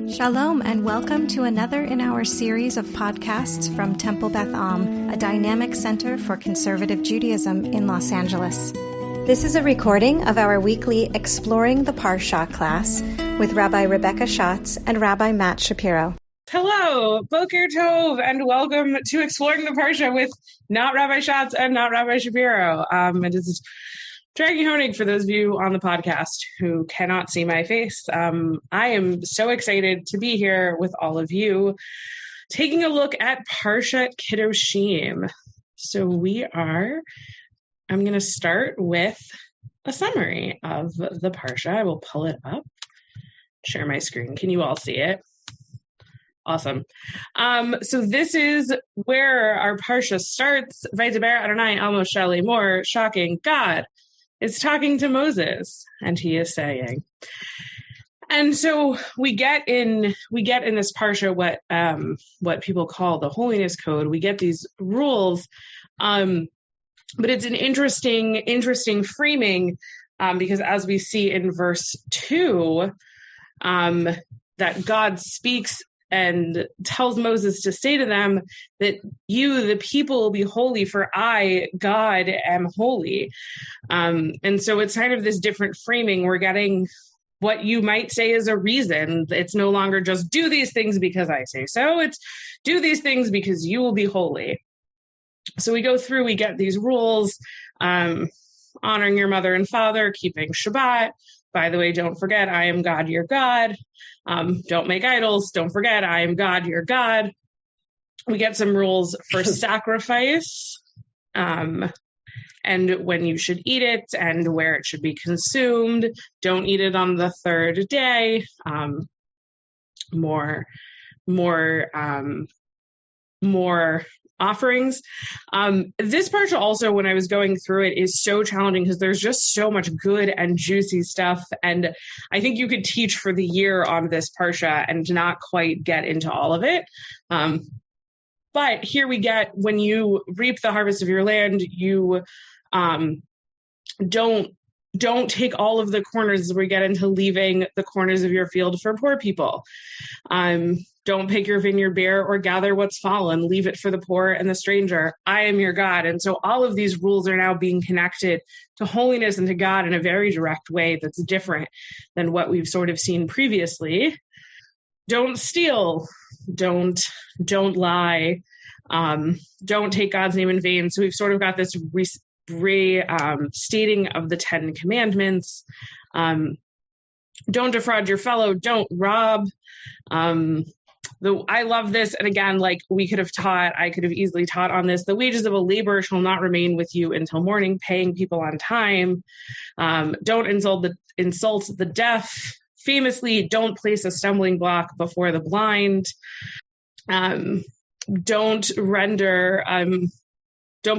Shalom and welcome to another in our series of podcasts from Temple Beth Am, a dynamic center for conservative Judaism in Los Angeles. This is a recording of our weekly Exploring the Parasha class with Rabbi Rebecca Schatz and Rabbi Matt Shapiro. Hello, Boker Tov, and welcome to Exploring the Parasha with not Rabbi Schatz and not Rabbi Shapiro. It is Jacki Honig for those of you on the podcast who cannot see my face. I am so excited to be here with all of you, taking a look at Parashat Kedoshim. So I'm going to start with a summary of the Parasha. I will pull it up, share my screen. Can you all see it? Awesome. So this is where our Parsha starts. Vaydaber Adonai el Moshe lemor, shocking. God is talking to Moses, and he is saying. And so we get in this Parsha what people call the holiness code. We get these rules, but it's an interesting framing, because as we see in verse 2, that God speaks and tells Moses to say to them that you, the people, will be holy, for I, God, am holy. And so it's kind of this different framing. We're getting what you might say is a reason. It's no longer just do these things because I say so. It's do these things because you will be holy. So we go through, we get these rules, honoring your mother and father, keeping Shabbat. By the way, don't forget, I am God, your God. Don't make idols. Don't forget, I am God, your God. We get some rules for sacrifice, and when you should eat it and where it should be consumed. Don't eat it on the third day. More offerings. This Parsha also, when I was going through it, is so challenging because there's just so much good and juicy stuff. And I think you could teach for the year on this Parsha and not quite get into all of it. But here we get, when you reap the harvest of your land, you don't take all of the corners. We get into leaving the corners of your field for poor people. Don't pick your vineyard bare or gather what's fallen. Leave it for the poor and the stranger. I am your God. And so all of these rules are now being connected to holiness and to God in a very direct way that's different than what we've sort of seen previously. Don't steal. Don't lie. Don't take God's name in vain. So we've sort of got this stating of the 10 commandments. Don't defraud your fellow. Don't rob. I love this. And again, like I could have easily taught on this. The wages of a laborer shall not remain with you until morning, paying people on time. Don't insult the deaf. Famously, don't place a stumbling block before the blind. Don't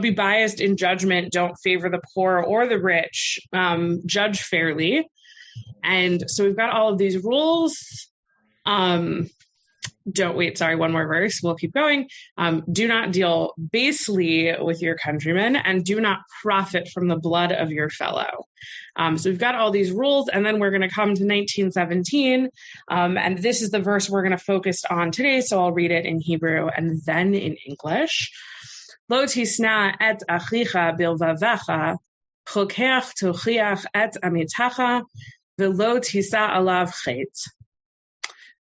be biased in judgment. Don't favor the poor or the rich. Judge fairly. And so we've got all of these rules. One more verse. We'll keep going. Do not deal basely with your countrymen, and do not profit from the blood of your fellow. So we've got all these rules, and then we're going to come to 19:17, and this is the verse we're going to focus on today, so I'll read it in Hebrew and then in English. Lo tisna et achicha bilvavecha, chokeach tochiach et amitacha, velo tisa alav chet.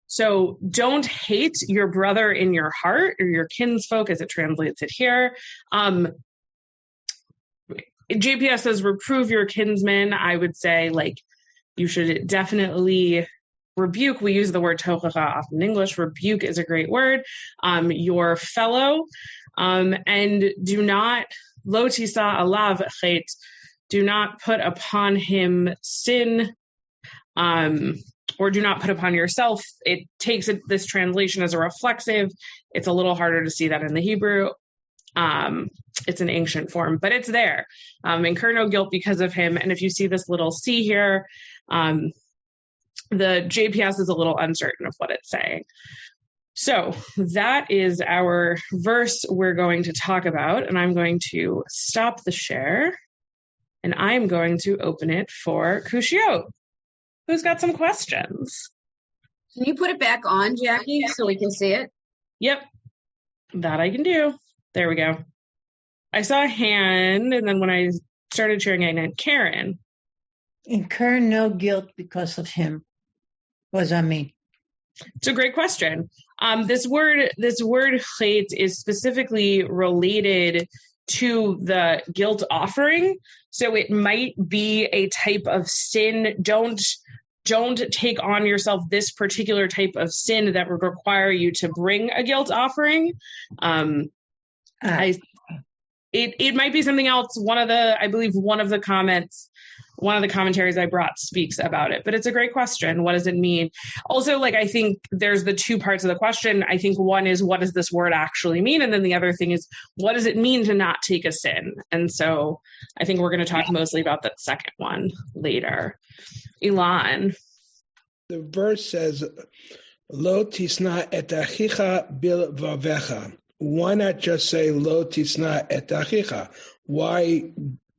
So don't hate your brother in your heart, or your kinsfolk, as it translates it here. JPS says reprove your kinsmen. I would say, you should definitely rebuke. We use the word tochacha often in English. Rebuke is a great word. Your fellow, and do not lo tisa alav chet. Do not put upon him sin. Or do not put upon yourself. It takes this translation as a reflexive. It's a little harder to see that in the Hebrew. It's an ancient form, but it's there. Incur no guilt because of him. And if you see this little C here, the JPS is a little uncertain of what it's saying. So that is our verse we're going to talk about. And I'm going to stop the share, and I'm going to open it for Kushiyot. Who's got some questions? Can you put it back on, Jackie, so we can see it? Yep, that I can do. There we go. I saw a hand, and then when I started sharing, I had Karen. Incur no guilt because of him. What does that mean? It's a great question. This word chet is specifically related to the guilt offering. So it might be a type of sin. Don't take on yourself this particular type of sin that would require you to bring a guilt offering. It might be something else. I believe one of the commentaries I brought speaks about it, but it's a great question. What does it mean? Also, I think there's the two parts of the question. I think one is, what does this word actually mean? And then the other thing is, what does it mean to not take a sin? And so I think we're going to talk mostly about that second one later. Elon. The verse says, Lo tisna et achicha bilvavecha. Why not just say Lo tisna et achicha? Why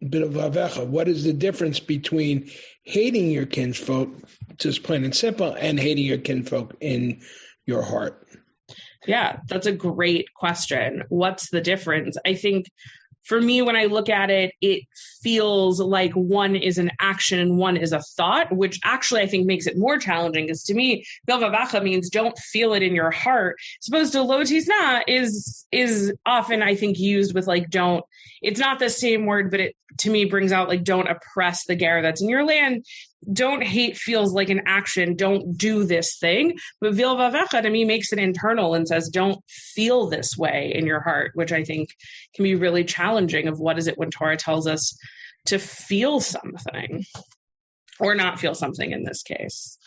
bilvavecha? What is the difference between hating your kinsfolk, just plain and simple, and hating your kinfolk in your heart? Yeah, that's a great question. What's the difference? I think for me, when I look at it, it feels like one is an action and one is a thought, which actually I think makes it more challenging, because to me, bilvavacha means don't feel it in your heart. Supposed to lo tisna is often, I think, used with don't. It's not the same word, but it to me brings out don't oppress the ger that's in your land. Don't hate feels like an action. Don't do this thing. But bilvavacha to me makes it internal and says don't feel this way in your heart, which I think can be really challenging. Of what is it when Torah tells us to feel something or not feel something in this case?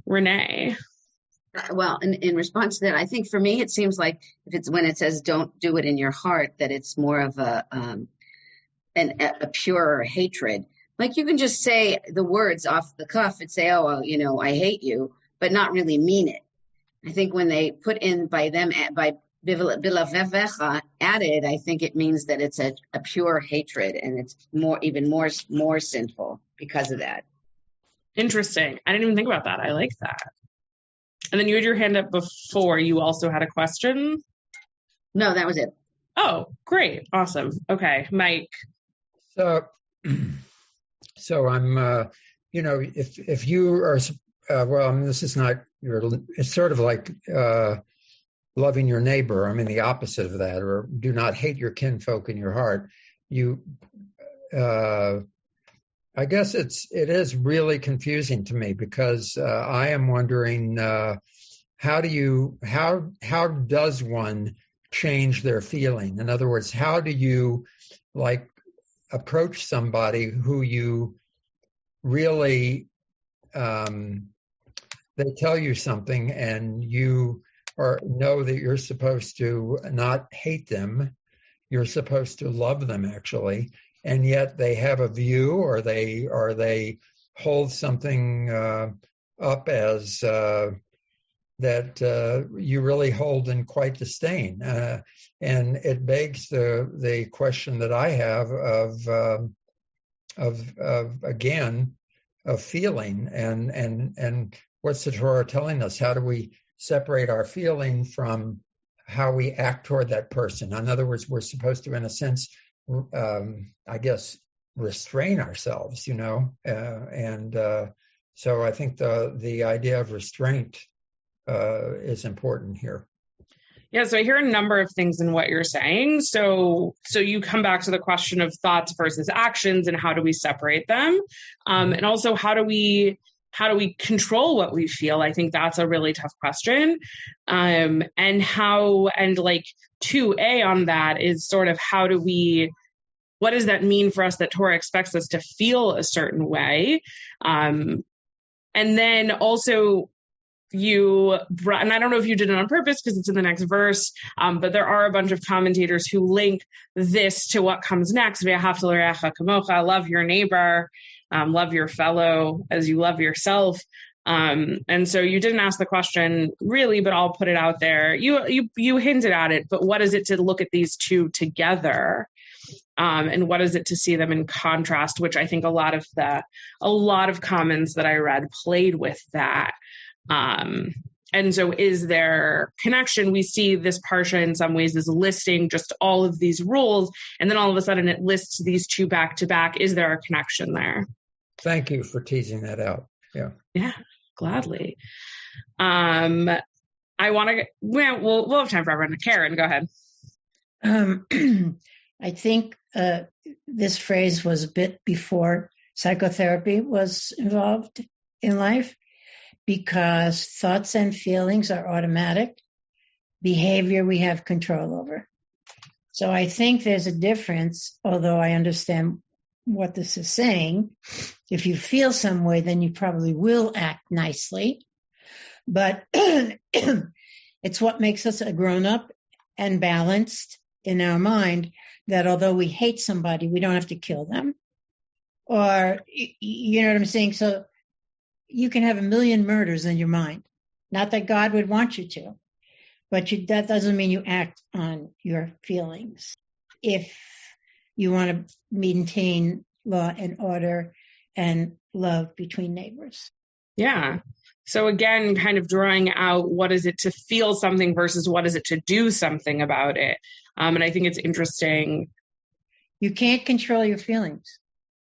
Renee. Well, in response to that, I think for me, it seems like if it's when it says don't do it in your heart, that it's more of a pure hatred. You can just say the words off the cuff and say, oh, well, I hate you, but not really mean it. I think when they put in by bilavevecha added, I think it means that it's a pure hatred, and it's even more sinful because of that. Interesting. I didn't even think about that. I like that. And then you had your hand up before. You also had a question? No, that was it. Oh, great. Awesome. Okay. Mike. So I'm, if you are, this is not it's sort of like loving your neighbor. I mean, the opposite of that, or do not hate your kinfolk in your heart. I guess it is really confusing to me, because I am wondering how does one change their feeling? In other words, how do you approach somebody who you really they tell you something and you know that you're supposed to not hate them, you're supposed to love them actually, and yet they have a view or they hold something up as that you really hold in quite disdain, and it begs the question that I have of feeling and what's the Torah telling us? How do we separate our feeling from how we act toward that person? In other words, we're supposed to, in a sense, I guess, restrain ourselves, and so I think the idea of restraint is important here. Yeah, so I hear a number of things in what you're saying. So you come back to the question of thoughts versus actions, and how do we separate them? And also, how do we control what we feel? I think that's a really tough question. And 2A on that is sort of what does that mean for us that Torah expects us to feel a certain way? And then also, and I don't know if you did it on purpose because it's in the next verse, but there are a bunch of commentators who link this to what comes next. Love your neighbor, love your fellow as you love yourself. And so you didn't ask the question really, but I'll put it out there. You hinted at it, but what is it to look at these two together? And what is it to see them in contrast, which I think a lot of comments that I read played with that. And so is there connection? We see this Parsha in some ways is listing just all of these rules, and then all of a sudden it lists these two back to back. Is there a connection there? Thank you for teasing that out. Yeah, gladly. I want to, we'll have time for everyone. Karen, go ahead. I think this phrase was a bit before psychotherapy was involved in life, because thoughts and feelings are automatic. Behavior we have control over. So I think there's a difference, although I understand what this is saying. If you feel some way, then you probably will act nicely. But it's what makes us a grown-up and balanced in our mind, that although we hate somebody, we don't have to kill them. Or, you know what I'm saying? So you can have a million murders in your mind. Not that God would want you to, but that doesn't mean you act on your feelings. If you want to maintain law and order and love between neighbors. Yeah. So again, kind of drawing out what is it to feel something versus what is it to do something about it. And I think it's interesting. You can't control your feelings.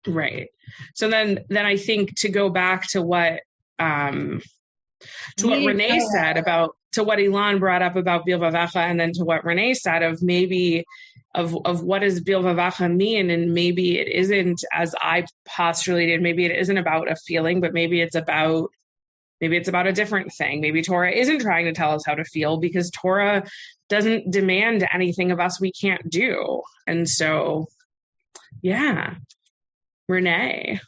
Right. So then I think to go back to what Renee said about, to what Ilan brought up about Bilvavacha, and then to what Renee said of maybe of what does Bilvavacha mean, and maybe it isn't, as I postulated, maybe it isn't about a feeling, but maybe it's about a different thing. Maybe Torah isn't trying to tell us how to feel, because Torah doesn't demand anything of us we can't do. And so, yeah. Renee.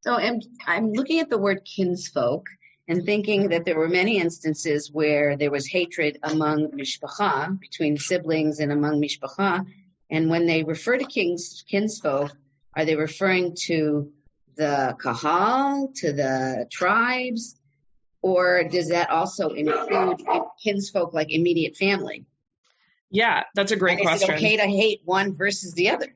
So I'm looking at the word kinsfolk and thinking that there were many instances where there was hatred among mishpacha, between siblings and among mishpacha. And when they refer to kinsfolk, are they referring to the kahal, to the tribes, or does that also include kinsfolk like immediate family? Yeah, that's a great question. Is it okay to hate one versus the other?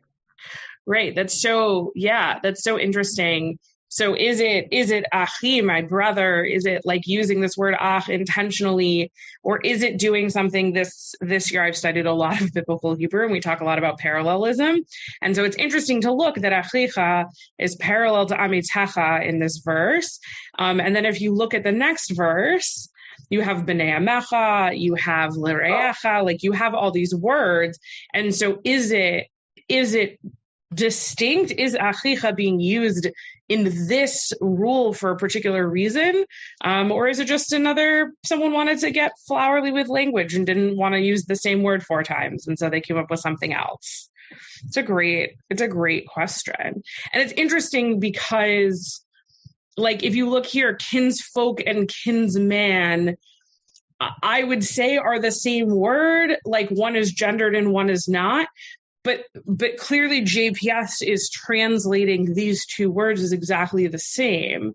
Right. That's so interesting. So is it achi, my brother? Is it like using this word ach intentionally, or is it doing something this year? I've studied a lot of biblical Hebrew, and we talk a lot about parallelism. And so it's interesting to look that achicha is parallel to amitecha in this verse. And then if you look at the next verse, you have b'nei amecha, you have l'reacha, like you have all these words. And so is it distinct? Is achicha being used in this rule for a particular reason? Or is it just someone wanted to get flowery with language and didn't want to use the same word 4 times, and so they came up with something else? It's a great question. And it's interesting because, like, if you look here, kinsfolk and kinsman, I would say are the same word, like one is gendered and one is not. But clearly JPS is translating these two words as exactly the same,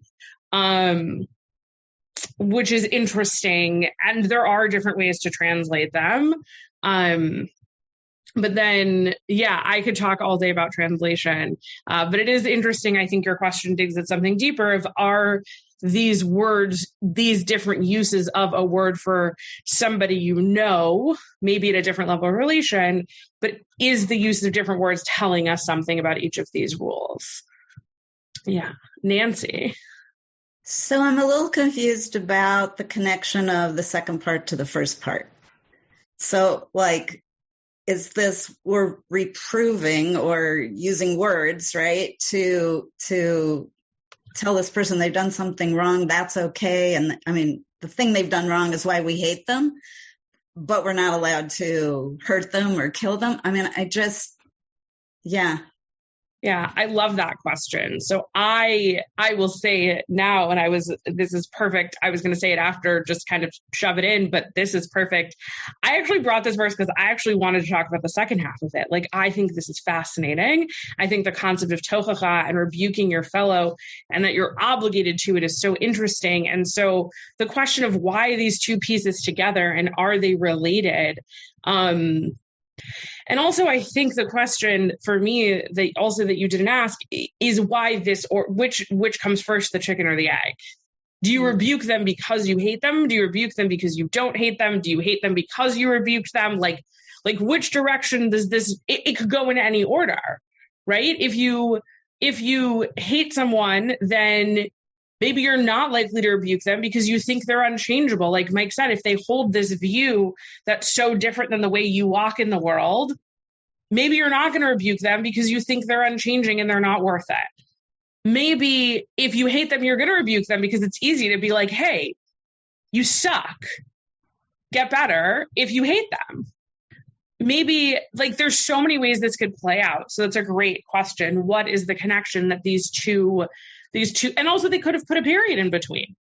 which is interesting. And there are different ways to translate them. But then, yeah, I could talk all day about translation. But it is interesting. I think your question digs at something deeper of, are these words, these different uses of a word for somebody you know, maybe at a different level of relation, but is the use of different words telling us something about each of these rules? Yeah. Nancy. So I'm a little confused about the connection of the second part to the first part. So, like, is this, we're reproving or using words, right, to tell this person they've done something wrong, that's okay. And I mean, the thing they've done wrong is why we hate them, but we're not allowed to hurt them or kill them. I mean, yeah. Yeah, I love that question. So I will say it now, and this is perfect. I was going to say it after, just kind of shove it in, but this is perfect. I actually brought this verse because I actually wanted to talk about the second half of it. Like, I think this is fascinating. I think the concept of tochacha and rebuking your fellow and that you're obligated to it is so interesting. And so the question of why these two pieces together and are they related? And also, I think the question for me that you didn't ask is why this, or which comes first, the chicken or the egg? Do you rebuke them because you hate them? Do you rebuke them because you don't hate them? Do you hate them because you rebuked them? Like which direction does this, it could go in any order, right? If you hate someone, then maybe you're not likely to rebuke them because you think they're unchangeable. Like Mike said, if they hold this view that's so different than the way you walk in the world, maybe you're not going to rebuke them because you think they're unchanging and they're not worth it. Maybe if you hate them, you're going to rebuke them because it's easy to be like, hey, you suck. Get better if you hate them. Maybe like there's so many ways this could play out. So that's a great question. What is the connection that these two, and also they could have put a period in between.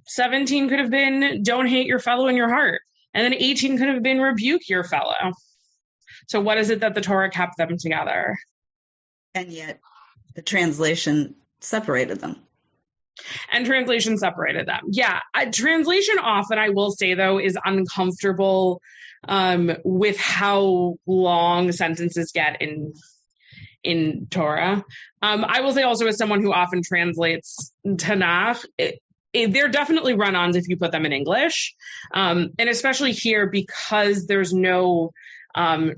17 could have been don't hate your fellow in your heart. And then 18 could have been rebuke your fellow. So what is it that the Torah kept them together? And yet the translation separated them. And translation separated them. Yeah. Translation often, I will say, though, is uncomfortable with how long sentences get in Torah. I will say also, as someone who often translates Tanakh, they're definitely run-ons if you put them in English. And especially here, because there's no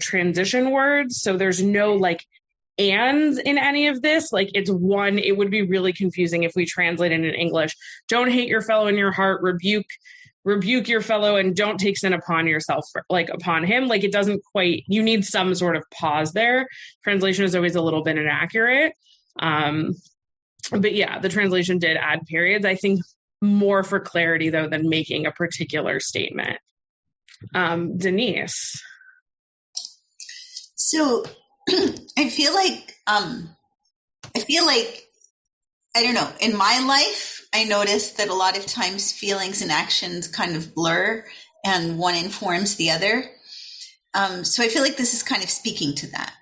transition words, so there's no like ands in any of this. Like it's one, it would be really confusing if we translate it in English. Don't hate your fellow in your heart, rebuke your fellow, and don't take sin upon yourself, like upon him. Like it doesn't quite, you need some sort of pause there. Translation is always a little bit inaccurate. But yeah, the translation did add periods, I think more for clarity though than making a particular statement. Denise. So I feel like, I don't know, in my life, I noticed that a lot of times feelings and actions kind of blur and one informs the other. So I feel like this is kind of speaking to that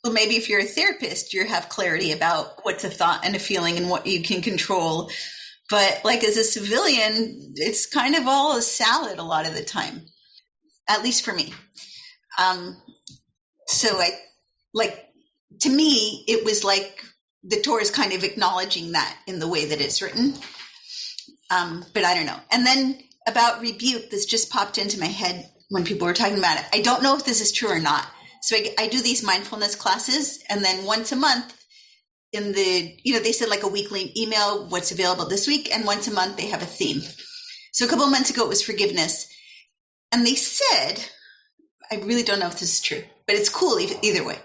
well, maybe if you're a therapist, you have clarity about what's a thought and a feeling and what you can control. But like as a civilian, it's kind of all a salad a lot of the time, at least for me. So to me, it was like the Torah is kind of acknowledging that in the way that it's written. But I don't know. And then about rebuke, this just popped into my head when people were talking about it. I don't know if this is true or not. So I do these mindfulness classes, and then once a month they said like a weekly email, what's available this week. And once a month they have a theme. So a couple of months ago, it was forgiveness. And they said, I really don't know if this is true, but it's cool either way.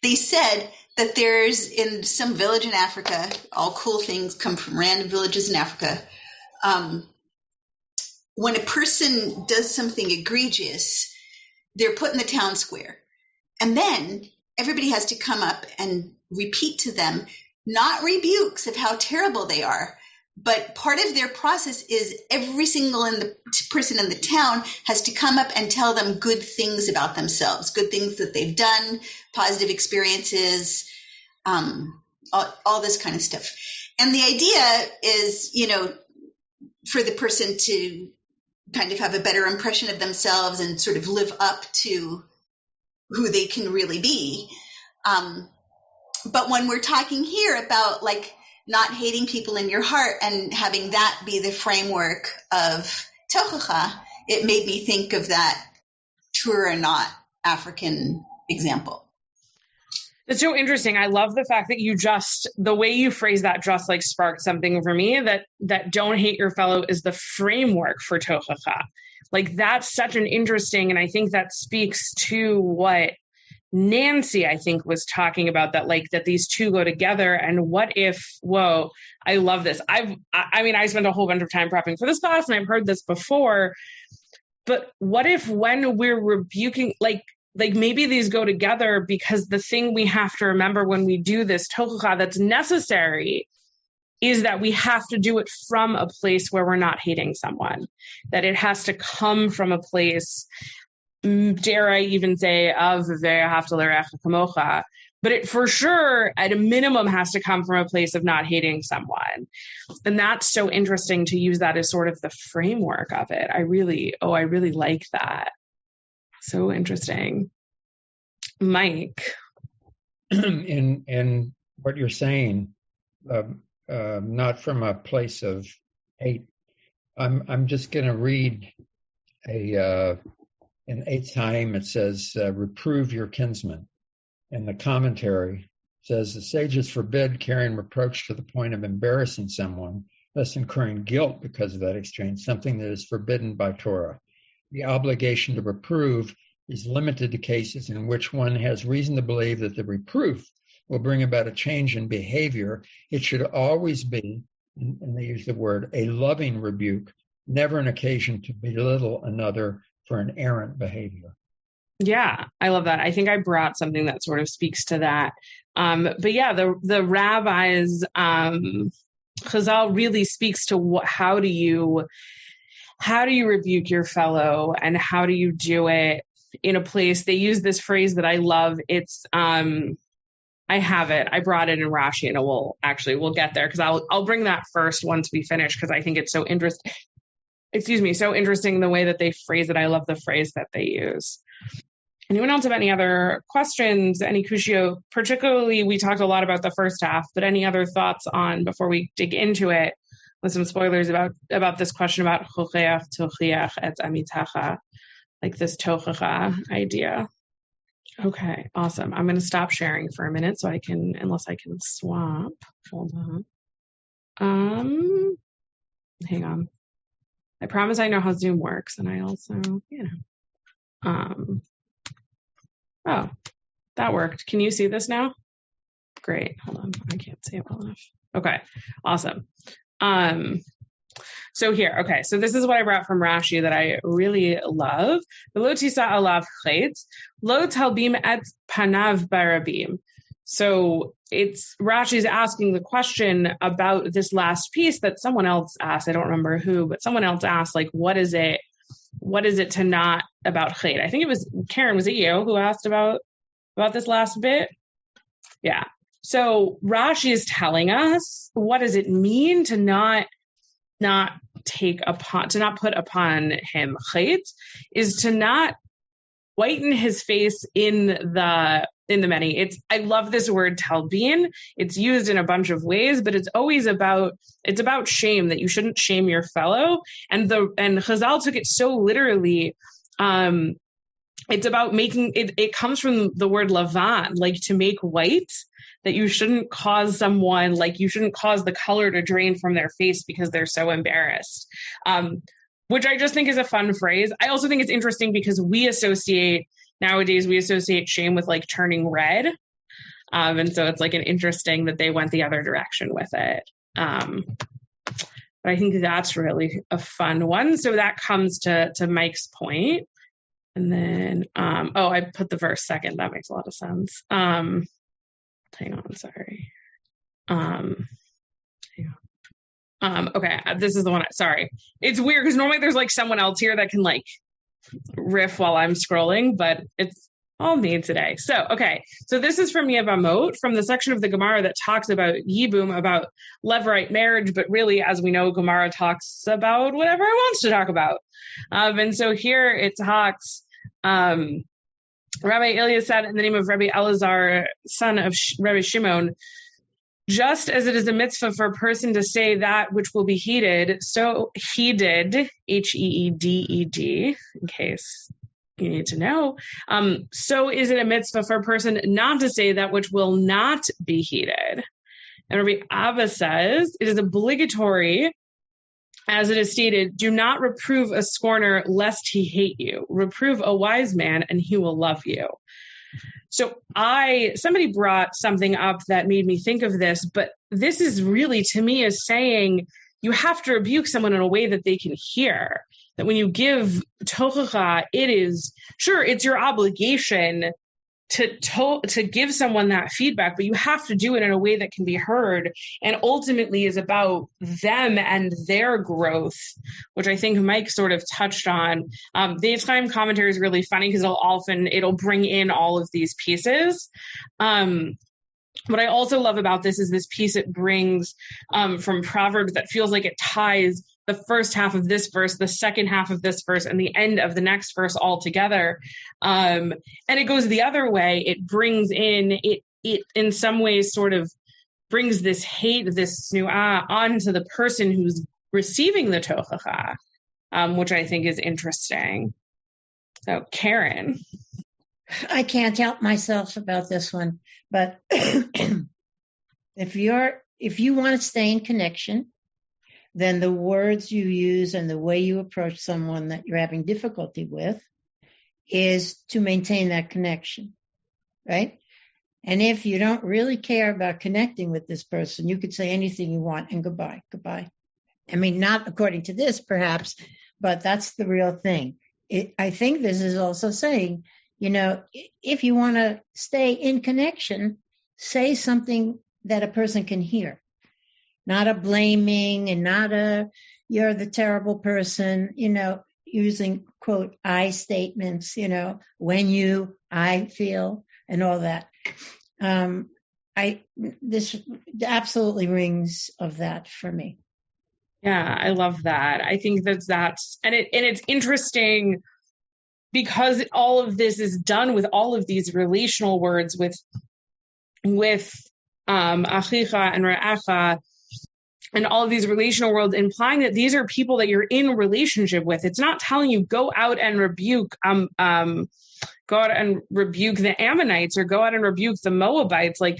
They said that there's in some village in Africa, all cool things come from random villages in Africa. When a person does something egregious, they're put in the town square. And then everybody has to come up and repeat to them, not rebukes of how terrible they are, but part of their process is every single person in the town has to come up and tell them good things about themselves, good things that they've done, positive experiences, all this kind of stuff. And the idea is, for the person to kind of have a better impression of themselves and sort of live up to who they can really be. But when we're talking here about like not hating people in your heart and having that be the framework of tochacha, it made me think of that true or not African example. It's so interesting. I love the fact that the way you phrase that just like sparked something for me, that don't hate your fellow is the framework for tochacha. Like that's such an interesting, and I think that speaks to what Nancy, I think, was talking about, that these two go together. And what if, I love this. I spent a whole bunch of time prepping for this class and I've heard this before, but what if when we're rebuking, like maybe these go together, because the thing we have to remember when we do this tochacha that's necessary is that we have to do it from a place where we're not hating someone, that it has to come from a place, dare I even say, of ve'ahavta l'reacha kamocha, but it for sure, at a minimum, has to come from a place of not hating someone. And that's so interesting to use that as sort of the framework of it. I really like that. So interesting. Mike. In what you're saying, not from a place of hate. I'm just going to read in Eitz Chaim. It says, "Reprove your kinsman." And the commentary says the sages forbid carrying reproach to the point of embarrassing someone, thus incurring guilt because of that exchange, something that is forbidden by Torah. The obligation to reprove is limited to cases in which one has reason to believe that the reproof will bring about a change in behavior. It should always be, and they use the word, a loving rebuke, never an occasion to belittle another for an errant behavior. Yeah, I love that. I think I brought something that sort of speaks to that. But yeah, the rabbis, Chazal really speaks to how do you rebuke your fellow, and how do you do it in a place. They use this phrase that I love. It's I have it. I brought it in Rashi, and we'll get there, because I'll bring that first once we finish, because I think it's so interesting. So interesting the way that they phrase it. I love the phrase that they use. Anyone else have any other questions? Any kushio? Particularly, we talked a lot about the first half, but any other thoughts on, before we dig into it, with some spoilers about this question about chocheach tochiach et amitacha, like this tochacha idea. Okay, awesome. I'm going to stop sharing for a minute unless I can swap. Hold on. Hang on. I promise I know how Zoom works, and I also, oh, that worked. Can you see this now? Great. Hold on. I can't see it well enough. Okay, awesome. So here, okay, so this is what I brought from Rashi that I really love. Lo tisa alav chet, lo talbim et panav barabim. So Rashi's asking the question about this last piece that someone else asked. I don't remember who, but someone else asked, like, what is it to not about chet? I think it was Karen, was it you who asked about this last bit? Yeah. So Rashi is telling us, what does it mean to not put upon him chet, is to not whiten his face in the many. I love this word talbin. It's used in a bunch of ways, but it's about shame, that you shouldn't shame your fellow. And Chazal took it so literally. It's about making it comes from the word lavan, like to make white, that you shouldn't cause someone, like you shouldn't cause the color to drain from their face because they're so embarrassed. Which I just think is a fun phrase. I also think it's interesting because nowadays we associate shame with like turning red. And so it's like an interesting that they went the other direction with it. But I think that's really a fun one. So that comes to Mike's point. And then, I put the verse second. That makes a lot of sense. Hang on, sorry. Hang on. Okay, this is the one. Sorry. It's weird because normally there's like someone else here that can like riff while I'm scrolling, but it's all me today. So, okay. So this is from Yevamot, from the section of the Gemara that talks about Yibum, about levirate marriage, but really, as we know, Gemara talks about whatever it wants to talk about. And so here it talks, Rabbi Ilya said in the name of Rabbi Elazar, son of Rabbi Shimon, just as it is a mitzvah for a person to say that which will be heeded, so heeded, Heeded, in case you need to know, so is it a mitzvah for a person not to say that which will not be heeded. And Rabbi Abba says, it is obligatory, as it is stated, do not reprove a scorner lest he hate you. Reprove a wise man and he will love you. So somebody brought something up that made me think of this, but this is really, to me, is saying you have to rebuke someone in a way that they can hear. That when you give tochacha, it's your obligation to give someone that feedback, but you have to do it in a way that can be heard and ultimately is about them and their growth, which I think Mike sort of touched on. The Eitz Chaim commentary is really funny because it'll bring in all of these pieces. What I also love about this is this piece it brings from Proverbs that feels like it ties the first half of this verse, the second half of this verse, and the end of the next verse all together. And it goes the other way. It brings in, it in some ways sort of brings this hate, this snu'ah onto the person who's receiving the tochacha, which I think is interesting. So, Karen. I can't help myself about this one, but if you want to stay in connection, then the words you use and the way you approach someone that you're having difficulty with is to maintain that connection, right? And if you don't really care about connecting with this person, you could say anything you want and goodbye. I mean, not according to this, perhaps, but that's the real thing. I think this is also saying, if you want to stay in connection, say something that a person can hear. Not a blaming and not you're the terrible person, using, quote, I statements, when I feel, and all that. This absolutely rings of that for me. Yeah, I love that. I think that's, and it's interesting because all of this is done with all of these relational words with achicha and re'echa, and all of these relational worlds, implying that these are people that you're in relationship with. It's not telling you go out and rebuke the Ammonites or go out and rebuke the Moabites. Like,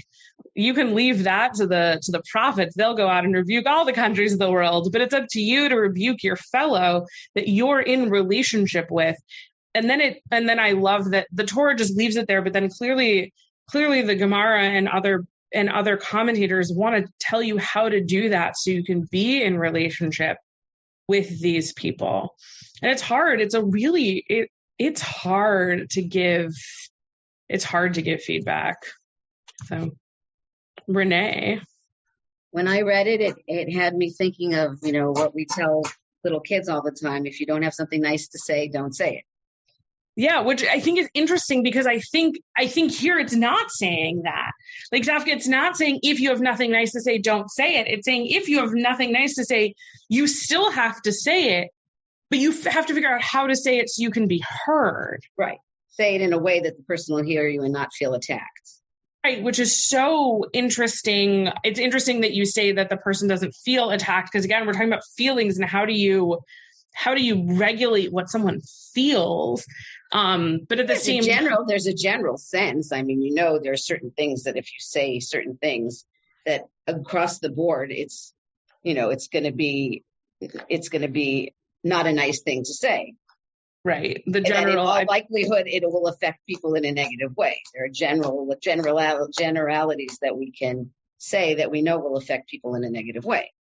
you can leave that to the prophets. They'll go out and rebuke all the countries of the world, but it's up to you to rebuke your fellow that you're in relationship with. And then I love that the Torah just leaves it there, but then clearly the Gemara and other commentators want to tell you how to do that so you can be in relationship with these people. And it's hard. It's hard to give feedback. So, Renee. When I read it, it had me thinking of, what we tell little kids all the time. If you don't have something nice to say, don't say it. Yeah, which I think is interesting because I think here it's not saying that. Like, Zafka, it's not saying if you have nothing nice to say, don't say it. It's saying if you have nothing nice to say, you still have to say it, but you have to figure out how to say it so you can be heard. Right. Say it in a way that the person will hear you and not feel attacked. Right, which is so interesting. It's interesting that you say that the person doesn't feel attacked, because again, we're talking about feelings and how do you regulate what someone feels. But at the same time, there's a general sense. I mean, there are certain things that if you say certain things that across the board, it's going to be not a nice thing to say. Right. The general likelihood it will affect people in a negative way. There are generalities that we can say that we know will affect people in a negative way.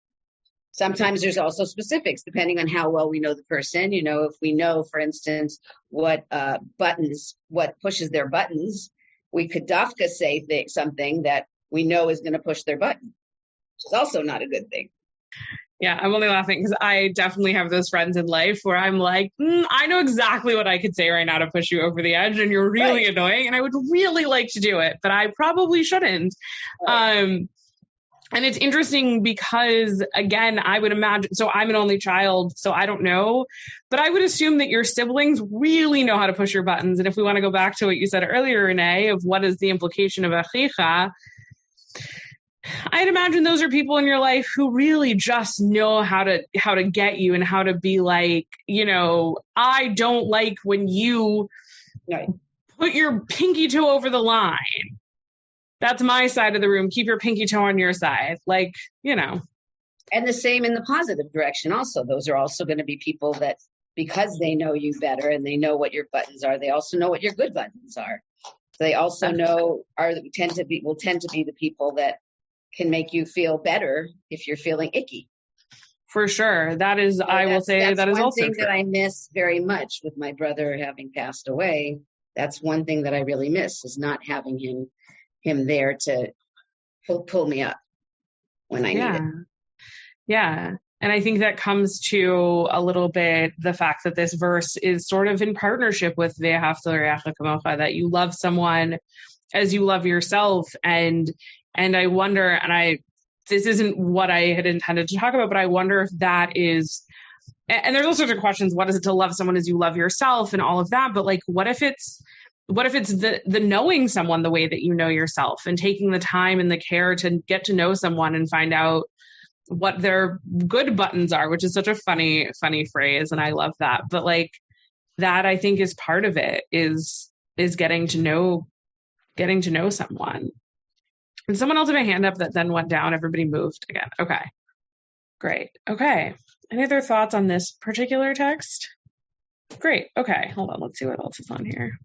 Sometimes there's also specifics depending on how well we know the person. If we know, for instance, what pushes their buttons, we could dafka say something that we know is going to push their button, which is also not a good thing. Yeah, I'm only laughing because I definitely have those friends in life where I'm like, I know exactly what I could say right now to push you over the edge, and you're really annoying, and I would really like to do it, but I probably shouldn't. Right. And it's interesting because, again, I would imagine, so I'm an only child, so I don't know, but I would assume that your siblings really know how to push your buttons. And if we want to go back to what you said earlier, Renee, of what is the implication of achicha, I'd imagine those are people in your life who really just know how to get you and how to be like, I don't like when you put your pinky toe over the line. That's my side of the room. Keep your pinky toe on your side. And the same in the positive direction also. Those are also going to be people that, because they know you better and they know what your buttons are, they also know what your good buttons are. They also will tend to be the people that can make you feel better if you're feeling icky. For sure. That is, so I will say that is also one thing that I miss very much with my brother having passed away. That's one thing that I really miss, is not having him there to pull me up when I need it. Yeah. And I think that comes to a little bit the fact that this verse is sort of in partnership with Ve'ahavta l'reacha kamocha, that you love someone as you love yourself. And I wonder, this isn't what I had intended to talk about, but I wonder if that is, and there's all sorts of questions. What is it to love someone as you love yourself and all of that? But what if it's what if it's the knowing someone the way that you know yourself, and taking the time and the care to get to know someone and find out what their good buttons are, which is such a funny phrase. And I love that. But like that, I think is part of it, is getting to know someone. And someone else had a hand up that then went down. Everybody moved again. Okay, great. Okay. Any other thoughts on this particular text? Great. Okay. Hold on. Let's see what else is on here.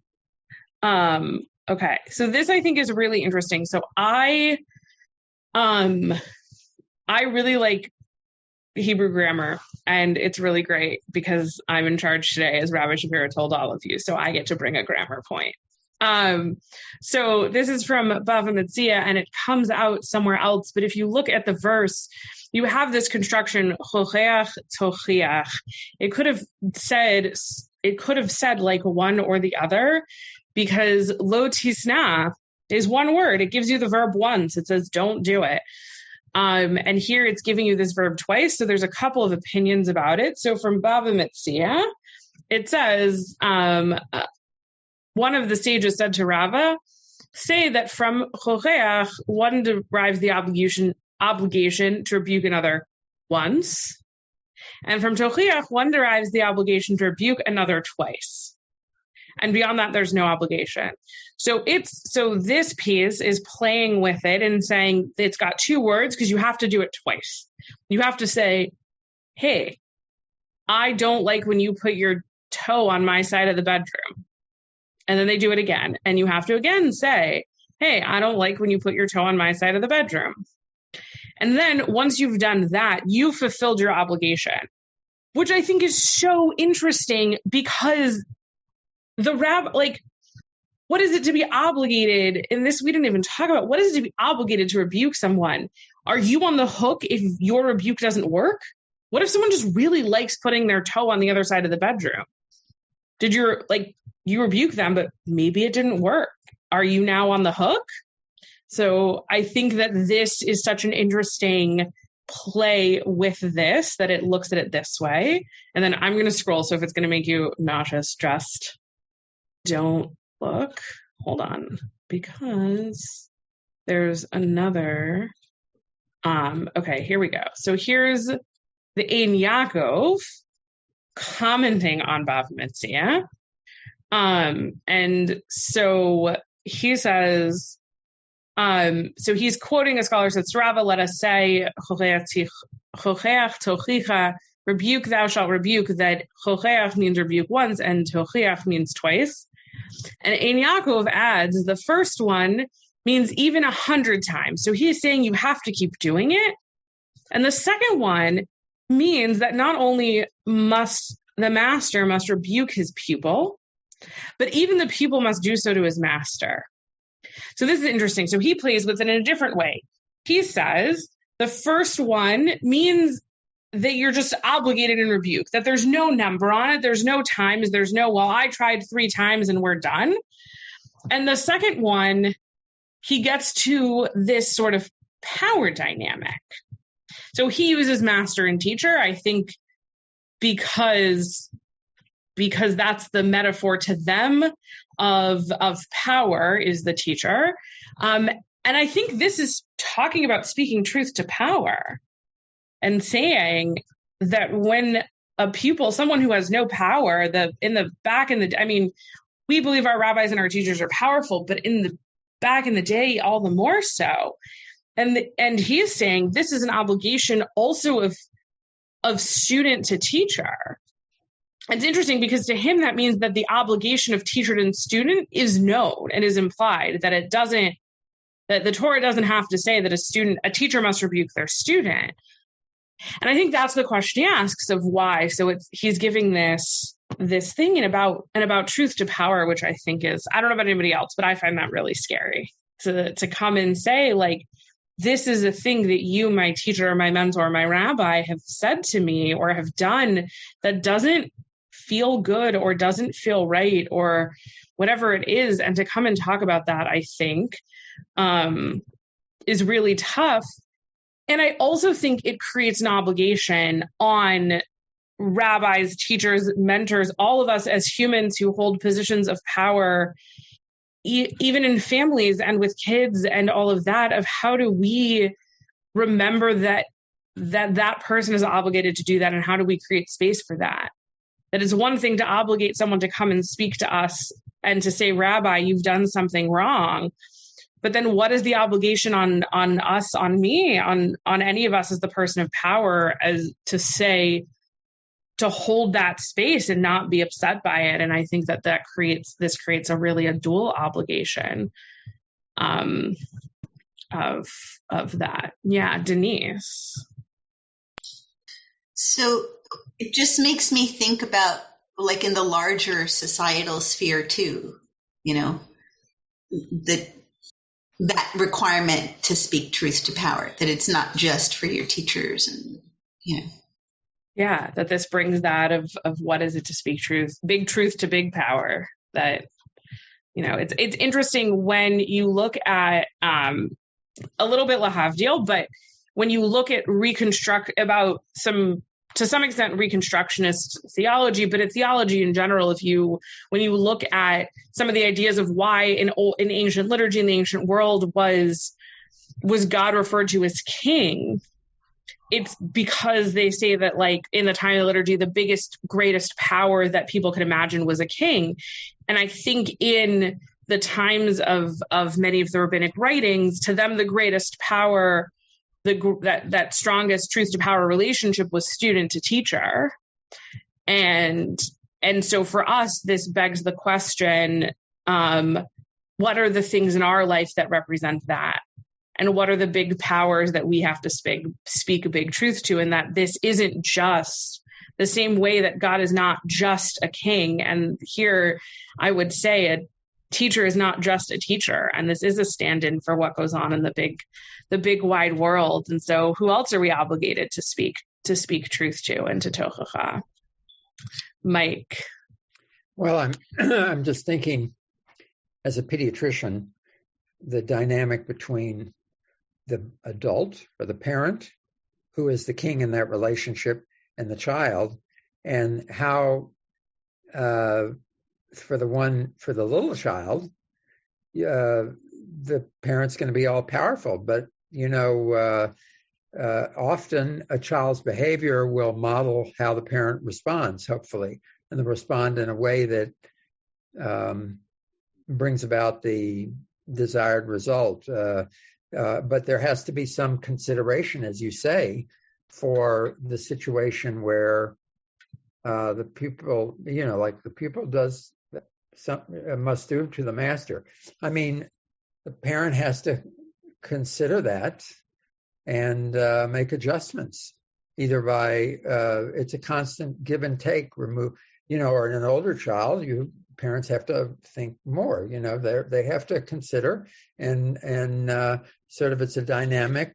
Okay. So this I think is really interesting. So I really like Hebrew grammar, and it's really great because I'm in charge today, as Rabbi Shapiro told all of you. So I get to bring a grammar point. So this is from Bava Metzia, and it comes out somewhere else. But if you look at the verse, you have this construction, chocheach tochiach. It could have said like one or the other, because lo tisna is one word. It gives you the verb once. It says don't do it. And here it's giving you this verb twice. So there's a couple of opinions about it. So from Bava Metzia, it says, one of the sages said to Rava, say that from chocheach, one derives the obligation to rebuke another once. And from tochiach, one derives the obligation to rebuke another twice. And beyond that, there's no obligation. So this piece is playing with it and saying it's got two words because you have to do it twice. You have to say, hey, I don't like when you put your toe on my side of the bedroom. And then they do it again. And you have to again say, hey, I don't like when you put your toe on my side of the bedroom. And then once you've done that, you fulfilled your obligation, which I think is so interesting, because the what is it to be obligated in this? We didn't even talk about what is it to be obligated to rebuke someone. Are you on the hook if your rebuke doesn't work? What if someone just really likes putting their toe on the other side of the bedroom? You rebuke them, but maybe it didn't work. Are you now on the hook? So I think that this is such an interesting play with this, that it looks at it this way. And then I'm going to scroll. So if it's going to make you nauseous, just don't look. Hold on, because there's another. Okay, here we go. So here's the Ein Yaakov commenting on Bava Metzia. And so he says, so he's quoting a scholar, says, Rava, let us say, chocheach tochicha, rebuke, thou shalt rebuke, that chocheach means rebuke once and tochiach means twice. And Ein Yaakov adds, the first one means even 100 times. So he's saying you have to keep doing it. And the second one means that not only must the master must rebuke his pupil, but even the pupil must do so to his master. So this is interesting. So he plays with it in a different way. He says the first one means that you're just obligated in rebuke, that there's no number on it. There's no times. There's no, well, I tried 3 times and we're done. And the second one, he gets to this sort of power dynamic. So he uses master and teacher, I think, because that's the metaphor to them of power is the teacher. And I think this is talking about speaking truth to power and saying that when a pupil, someone who has no power, we believe our rabbis and our teachers are powerful, but back in the day, all the more so. And he's saying this is an obligation also of student to teacher. It's interesting because to him, that means that the obligation of teacher and student is known and is implied, that that the Torah doesn't have to say that a teacher must rebuke their student. And I think that's the question he asks of why. So he's giving this thing about truth to power, which I think is, I don't know about anybody else, but I find that really scary to come and say, like, this is a thing that you, my teacher or my mentor or my rabbi, have said to me or have done that doesn't feel good or doesn't feel right or whatever it is. And to come and talk about that, I think, is really tough. And I also think it creates an obligation on rabbis, teachers, mentors, all of us as humans who hold positions of power even in families and with kids and all of that, of how do we remember that person is obligated to do that, and how do we create space for that? That is one thing to obligate someone to come and speak to us and to say, Rabbi, you've done something wrong. But then what is the obligation on us, on me, on any of us as the person of power, as to say, to hold that space and not be upset by it? And I think that creates a really a dual obligation of that. Yeah, Denise. So it just makes me think about, like, in the larger societal sphere too, that requirement to speak truth to power, that it's not just for your teachers and, Yeah, that this brings that of what is it to speak truth, big truth to big power. That, it's interesting when you look at a little bit lahavdil, but when you look at to some extent Reconstructionist theology, but it's theology in general. When you look at some of the ideas of why in ancient liturgy in the ancient world was God referred to as king, it's because they say that, like, in the time of the liturgy, the biggest, greatest power that people could imagine was a king. And I think in the times of many of the rabbinic writings, to them, the greatest power, that strongest truth to power relationship was student to teacher. And so for us, this begs the question, what are the things in our life that represent that? And what are the big powers that we have to speak a big truth to? And that this isn't just the same way that God is not just a king. And here I would say a teacher is not just a teacher. And this is a stand-in for what goes on in the big wide world. And so who else are we obligated to speak truth to and to tochacha? Mike. Well, I'm just thinking, as a pediatrician, the dynamic between the adult or the parent, who is the king in that relationship, and the child, and how for the little child, the parent's going to be all powerful, but often a child's behavior will model how the parent responds, hopefully, and they respond in a way that brings about the desired result. But there has to be some consideration, as you say, for the situation where the pupil, the pupil must do to the master. I mean, the parent has to consider that and make adjustments, either by it's a constant give and take, or in an older child, parents have to think more, they have to consider and sort of, it's a dynamic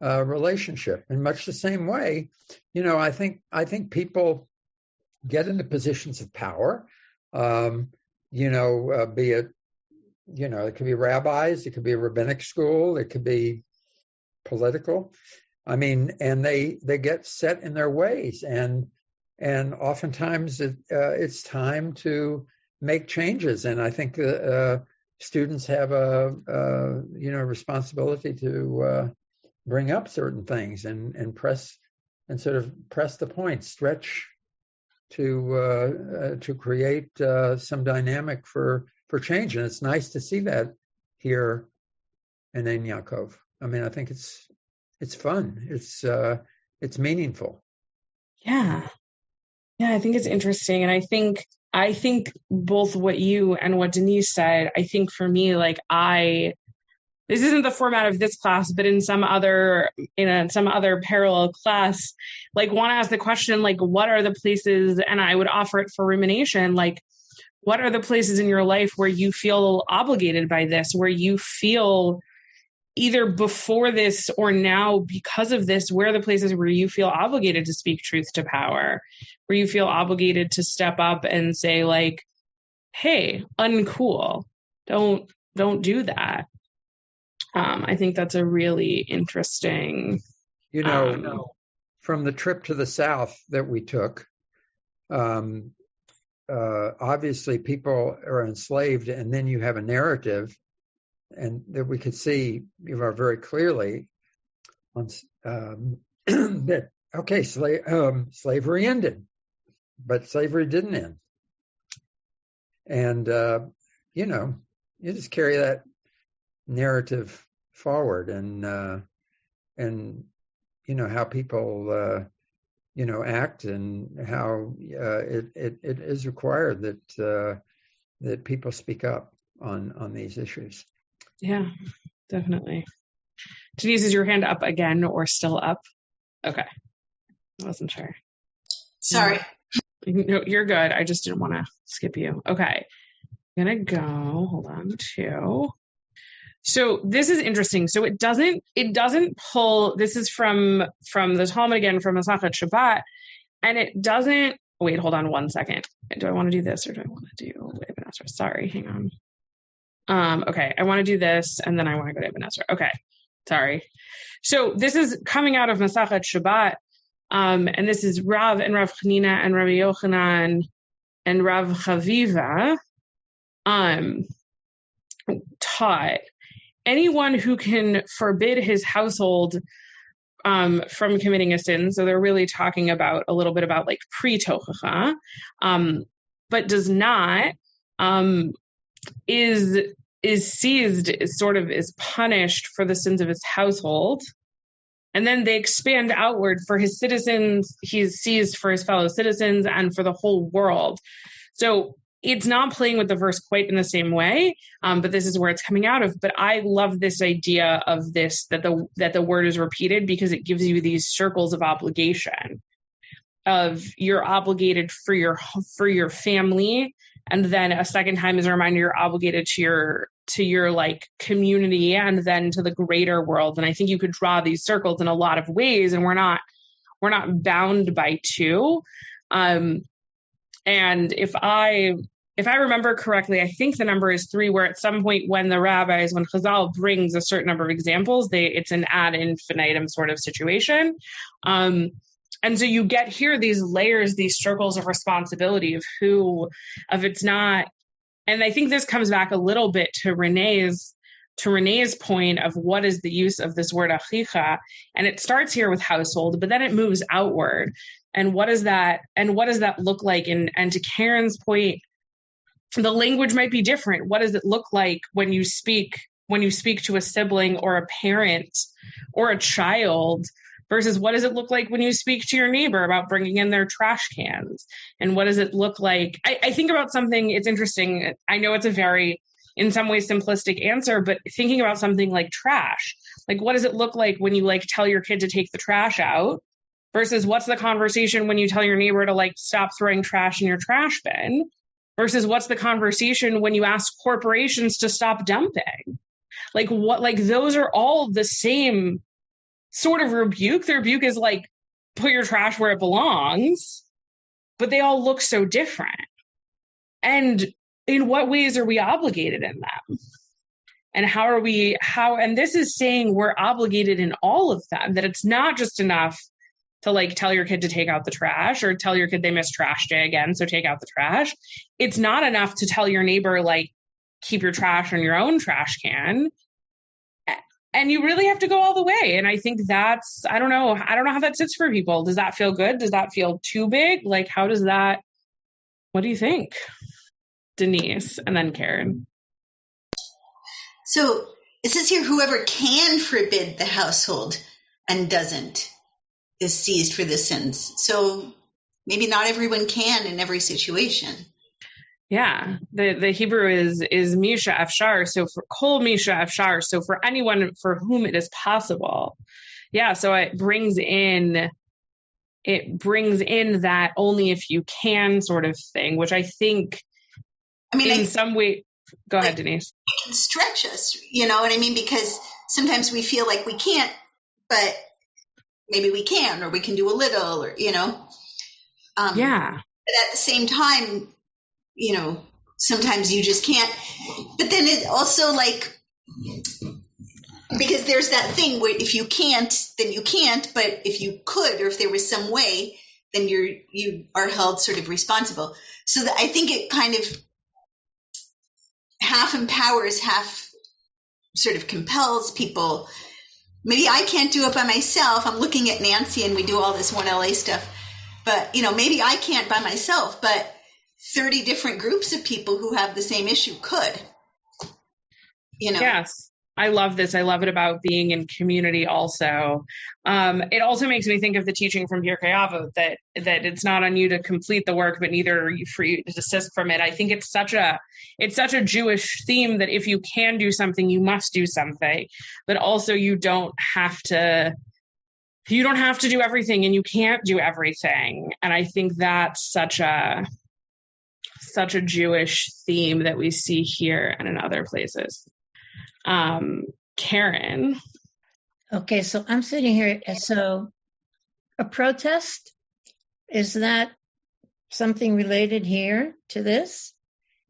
relationship. In much the same way, I think people get into positions of power, be it, it could be rabbis, it could be a rabbinic school, it could be political. I mean, and they get set in their ways, and oftentimes it's time to make changes. And I think students have a responsibility to bring up certain things and press and sort of press the point, stretch to create some dynamic for change. And it's nice to see that here in Ein Yaakov. I mean, I think it's fun. It's meaningful. Yeah. Yeah, I think it's interesting. And I think both what you and what Denise said, I think for me, this isn't the format of this class, but in some other parallel class, want to ask the question, what are the places, and I would offer it for rumination, what are the places in your life where you feel obligated by this, where you feel either before this or now because of this, where are the places where you feel obligated to speak truth to power, where you feel obligated to step up and say, hey, uncool, don't do that. I think that's a really interesting. From the trip to the South that we took, obviously people are enslaved, and then you have a narrative, and that we could see very clearly on that. Okay, slavery ended, but slavery didn't end, and you just carry that narrative forward, and how people act, and how it is required that people speak up on these issues. Yeah, definitely. Denise, is your hand up again or still up? Okay. I wasn't sure. Sorry. No, you're good. I just didn't want to skip you. Okay. I'm going to go, hold on, So this is interesting. So it doesn't pull, this is from the Talmud again, from Masachet Shabbat, and it doesn't, wait, hold on one second. Do I want to do this or do I want to do Ibn Ezra? Sorry, hang on. Okay, I want to do this and then I want to go to Ibn Ezra. Okay, sorry. So this is coming out of Masachet Shabbat, and this is Rav and Rav Chanina and Rabbi Yochanan and Rav Chaviva taught anyone who can forbid his household from committing a sin. So they're really talking about a little bit about like pre-tochacha, but does not, is seized, is punished for the sins of his household. And then they expand outward for his citizens. He's seized for his fellow citizens and for the whole world. So it's not playing with the verse quite in the same way, but this is where it's coming out of. But I love this idea of this, that the word is repeated, because it gives you these circles of obligation, of you're obligated for your family, and then a second time is a reminder you're obligated to your like community, and then to the greater world. And I think you could draw these circles in a lot of ways, and we're not bound by two. And if I remember correctly, I think the number is 3, where at some point when Chazal brings a certain number of examples, it's an ad infinitum sort of situation. And so you get here these layers, these circles of responsibility it's not, and I think this comes back a little bit to Renee's point of what is the use of this word achicha. And it starts here with household, but then it moves outward. And what does that look like? And to Karen's point, the language might be different. What does it look like when you speak to a sibling or a parent or a child, versus what does it look like when you speak to your neighbor about bringing in their trash cans? And what does it look like? I think about something, it's interesting. I know it's a very, in some ways, simplistic answer, but thinking about something like trash, like what does it look like when you like tell your kid to take the trash out, versus what's the conversation when you tell your neighbor to like stop throwing trash in your trash bin, versus what's the conversation when you ask corporations to stop dumping? Like those are all the same sort of rebuke. The rebuke is like, put your trash where it belongs, but they all look so different. And in what ways are we obligated in them? And and this is saying we're obligated in all of them, that it's not just enough to like tell your kid to take out the trash, or tell your kid they missed trash day again, so take out the trash. It's not enough to tell your neighbor, like, keep your trash in your own trash can. And you really have to go all the way. And I think I don't know how that sits for people. Does that feel good? Does that feel too big? Like, what do you think? Denise, and then Karen. So it says here, whoever can forbid the household and doesn't is seized for the sins. So maybe not everyone can in every situation. Yeah, the Hebrew is Misha Afshar, so for Kol Misha Afshar, so for anyone for whom it is possible. Yeah, so it brings in that only if you can sort of thing, which I think, in some way, go ahead, Denise. It can stretch us, you know what I mean? Because sometimes we feel like we can't, but maybe we can, or we can do a little, or, you know. Yeah. But at the same time, you know, sometimes you just can't. But then it also, like, because there's that thing where if you can't, then you can't. But if you could, or if there was some way, then you are held sort of responsible. So that I think it kind of half empowers, half sort of compels people. Maybe I can't do it by myself. I'm looking at Nancy and we do all this One LA stuff. But, maybe I can't by myself, but 30 different groups of people who have the same issue could. Yes. I love this. I love it about being in community also. It also makes me think of the teaching from Pirkei Avot that it's not on you to complete the work, but neither for you to desist from it. I think it's such a Jewish theme that if you can do something, you must do something, but also you don't have to do everything and you can't do everything. And I think that's such a Jewish theme that we see here and in other places. Karen. Okay, so I'm sitting here. So a protest, is that something related here to this?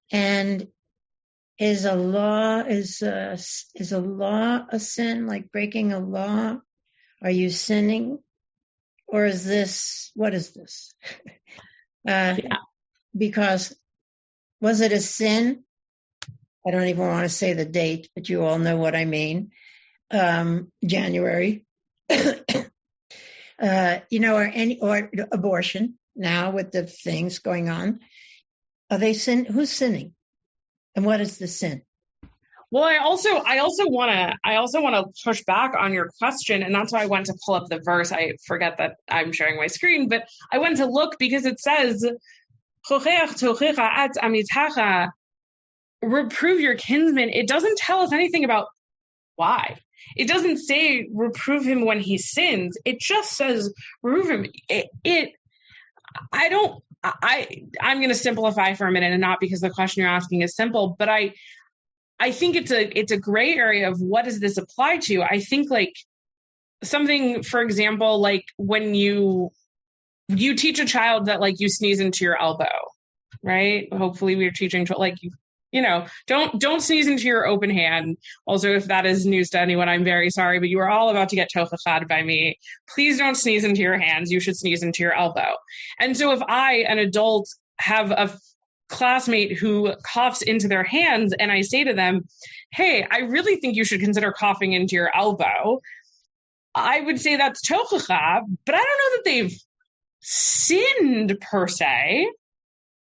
And is a law a sin, like breaking a law? Are you sinning? Or what is this? Because was it a sin? I don't even want to say the date, but you all know what I mean. January, or abortion now with the things going on. Are they sin? Who's sinning? And what is the sin? Well, I also want to push back on your question, and that's why I went to pull up the verse. I forget that I'm sharing my screen, but I went to look because it says, reprove your kinsman. It doesn't tell us anything about why. It doesn't say reprove him when he sins. It just says reprove him. I'm going to simplify for a minute, and not because the question you're asking is simple, but I think it's a gray area of what does this apply to. I think like something, for example, like when you teach a child that like you sneeze into your elbow, right? Hopefully we're teaching like don't sneeze into your open hand. Also, if that is news to anyone, I'm very sorry, but you are all about to get tochachad by me. Please don't sneeze into your hands. You should sneeze into your elbow. And so if I, an adult, have a classmate who coughs into their hands and I say to them, hey, I really think you should consider coughing into your elbow, I would say that's tochacha, but I don't know that they've sinned per se.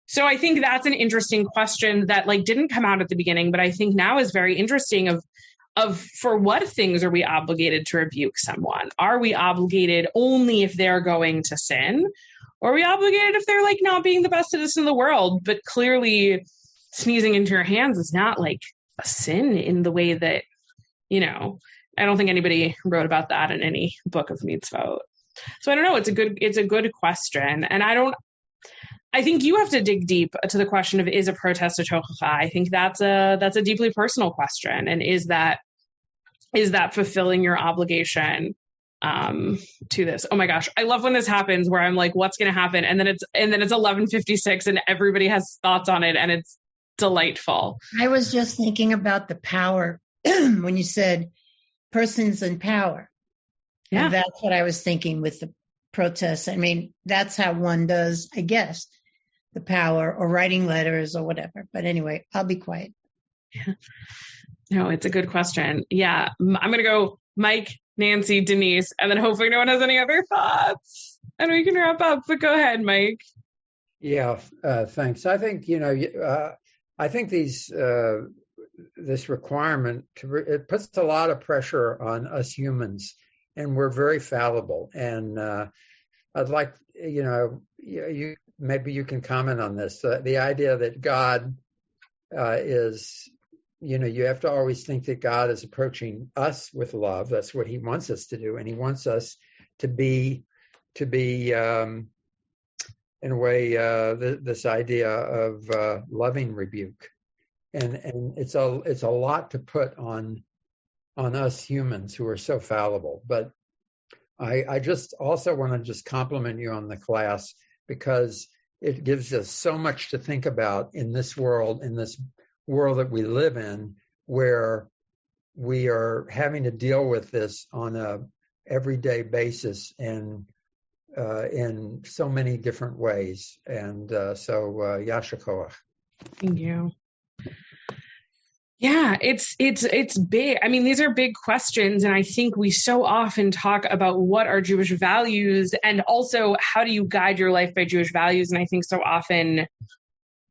So I think that's an interesting question that like didn't come out at the beginning, but I think now is very interesting of for what things are we obligated to rebuke someone? Are we obligated only if they're going to sin? Or are we obligated if they're like not being the best citizen in the world? But clearly sneezing into your hands is not like a sin in the way that, I don't think anybody wrote about that in any book of mitzvot. So I don't know. It's a good question. And I think you have to dig deep to the question of, is a protest a tochacha? I think that's a deeply personal question. And is that fulfilling your obligation to this? Oh my gosh. I love when this happens where I'm like, what's going to happen? And then it's 11:56 and everybody has thoughts on it and it's delightful. I was just thinking about the power when you said persons in power. Yeah. And that's what I was thinking with the protests. I mean, that's how one does, I guess, the power, or writing letters or whatever. But anyway, I'll be quiet. Yeah. No, it's a good question. Yeah. I'm going to go Mike, Nancy, Denise, and then hopefully no one has any other thoughts and we can wrap up, but go ahead, Mike. Yeah. Thanks. I think, I think this requirement, it puts a lot of pressure on us humans, and we're very fallible. And I'd like, maybe you can comment on this. The idea that God is, you have to always think that God is approaching us with love. That's what he wants us to do. And he wants us to be in a way, this idea of loving rebuke. And it's a lot to put on us humans who are so fallible. But I just also want to just compliment you on the class, because it gives us so much to think about in this world that we live in, where we are having to deal with this on a everyday basis. And in so many different ways. And so Yasher Koach. Thank you. Yeah, it's big. I mean, these are big questions. And I think we so often talk about what are Jewish values and also how do you guide your life by Jewish values. And I think so often,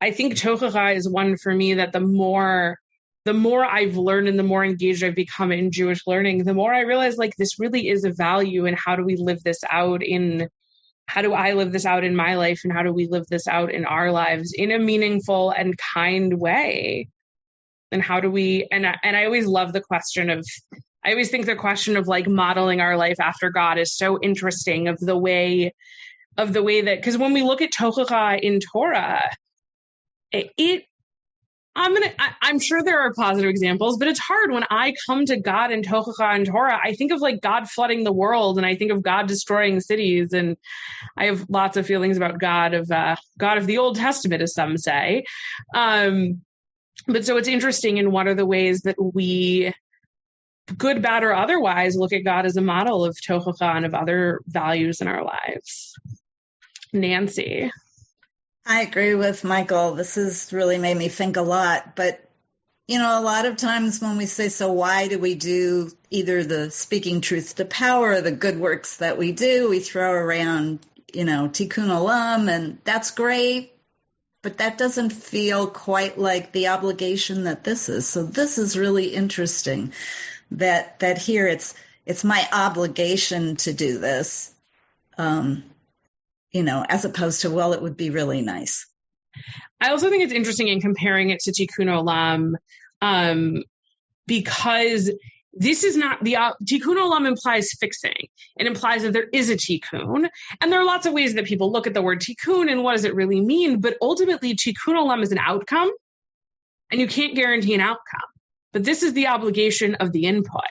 I think Tochacha is one for me that the more I've learned and the more engaged I've become in Jewish learning, the more I realize like this really is a value, and how do we live this out how do I live this out in my life, and how do we live this out in our lives in a meaningful and kind way? And how do we, and I always love the question of, I always think the question of like modeling our life after God is so interesting, of the way that, because when we look at Tochacha in Torah, I'm sure there are positive examples, but it's hard when I come to God in Tochacha and Torah. I think of like God flooding the world, and I think of God destroying cities, and I have lots of feelings about God of the Old Testament, as some say. But so it's interesting, and what are the ways that we, good, bad, or otherwise, look at God as a model of Tochacha and of other values in our lives. Nancy. I agree with Michael. This has really made me think a lot. But, a lot of times when we say, so why do we do either the speaking truth to power or the good works that we do, we throw around, tikkun olam, and that's great. But that doesn't feel quite like the obligation that this is. So this is really interesting that here it's my obligation to do this, as opposed to, well, it would be really nice. I also think it's interesting in comparing it to Tikkun Olam, because this is not Tikkun Olam implies fixing. It implies that there is a tikkun. And there are lots of ways that people look at the word tikkun and what does it really mean. But ultimately, Tikkun Olam is an outcome, and you can't guarantee an outcome. But this is the obligation of the input.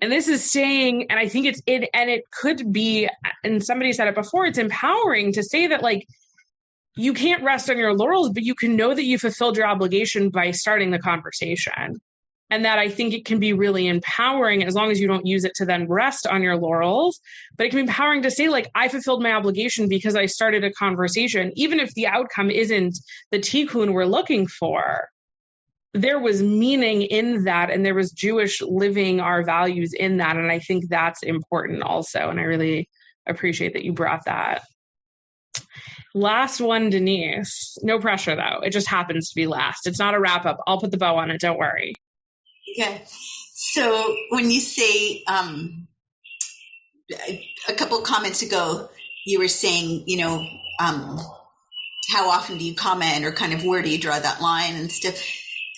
And this is saying, and I think it could be, and somebody said it before, it's empowering to say that like, you can't rest on your laurels, but you can know that you fulfilled your obligation by starting the conversation. And that I think it can be really empowering, as long as you don't use it to then rest on your laurels. But it can be empowering to say, like, I fulfilled my obligation because I started a conversation, even if the outcome isn't the tikkun we're looking for. There was meaning in that, and there was Jewish living our values in that. And I think that's important also. And I really appreciate that you brought that. Last one, Denise. No pressure, though. It just happens to be last. It's not a wrap up. I'll put the bow on it. Don't worry. Yeah. So when you say, a couple of comments ago, you were saying, how often do you comment, or kind of where do you draw that line and stuff?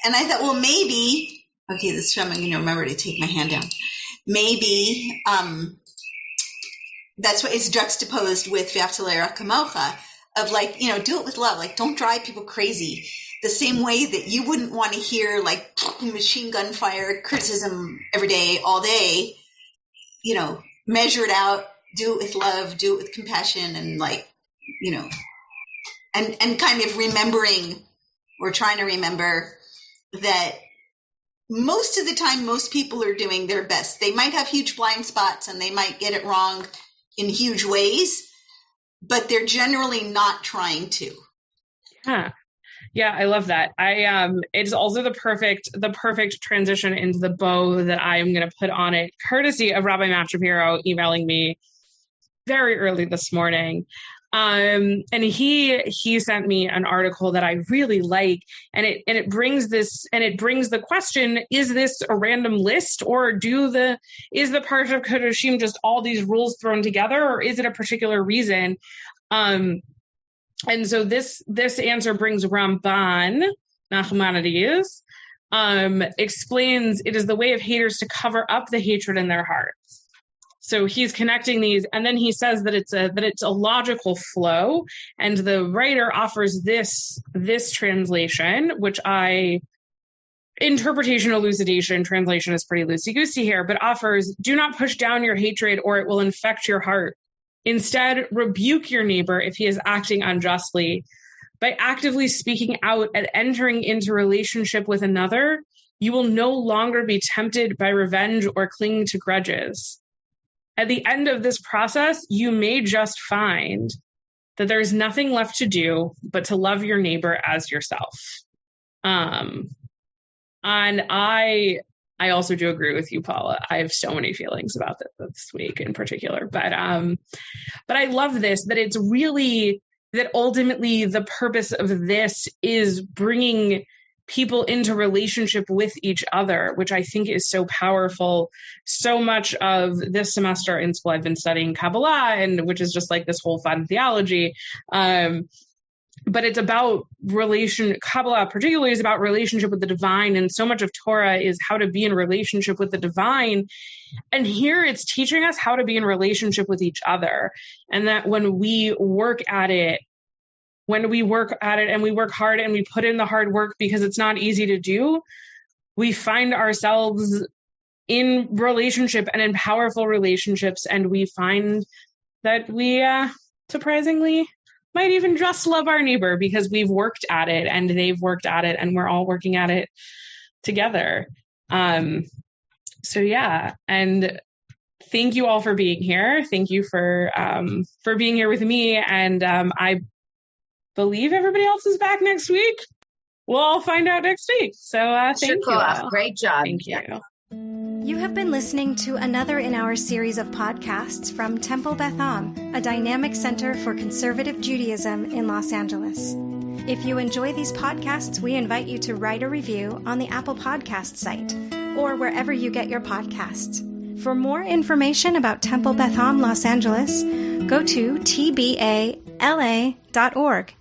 And I thought, well, maybe, okay, this time I'm going to remember to take my hand down. Maybe that's what is juxtaposed with V'ahavta l're'echa kamocha, of like, do it with love. Like, don't drive people crazy. The same way that you wouldn't want to hear like machine gun fire criticism every day, all day, measure it out, do it with love, do it with compassion, and like, and kind of remembering, or trying to remember that most of the time, most people are doing their best. They might have huge blind spots and they might get it wrong in huge ways, but they're generally not trying to. Yeah, I love that. It's also the perfect transition into the bow that I am going to put on it, courtesy of Rabbi Matt Shapiro emailing me very early this morning. And he sent me an article that I really like, and it brings the question: is this a random list, or is the Parasha of Kedoshim just all these rules thrown together, or is it a particular reason? And so this answer brings Ramban Nachmanides, explains it is the way of haters to cover up the hatred in their hearts. So he's connecting these, and then he says that it's a logical flow, and the writer offers this translation, which interpretation, elucidation, translation is pretty loosey-goosey here, but offers, do not push down your hatred or it will infect your heart. Instead, rebuke your neighbor if he is acting unjustly. By actively speaking out and entering into relationship with another, you will no longer be tempted by revenge or clinging to grudges. at the end of this process, you may just find that there's nothing left to do but to love your neighbor as yourself. And I also do agree with you, Paula. I have so many feelings about this week in particular, but I love this, that it's really that ultimately the purpose of this is bringing people into relationship with each other, which I think is so powerful. So much of this semester in school, I've been studying Kabbalah, and which is just like this whole fun theology. But it's about Kabbalah particularly is about relationship with the divine. And so much of Torah is how to be in relationship with the divine. And here it's teaching us how to be in relationship with each other. And that when we work at it and we work hard and we put in the hard work because it's not easy to do, we find ourselves in relationship and in powerful relationships. And we find that we surprisingly might even just love our neighbor because we've worked at it and they've worked at it and we're all working at it together. So yeah, and thank you all for being here. Thank you for being here with me. And I believe everybody else is back next week. We'll all find out next week. So thank you all. Great job. Thank you. You have been listening to another in our series of podcasts from Temple Beth Am, a dynamic center for conservative Judaism in Los Angeles. If you enjoy these podcasts, we invite you to write a review on the Apple Podcast site or wherever you get your podcasts. For more information about Temple Beth Am Los Angeles, go to tbala.org.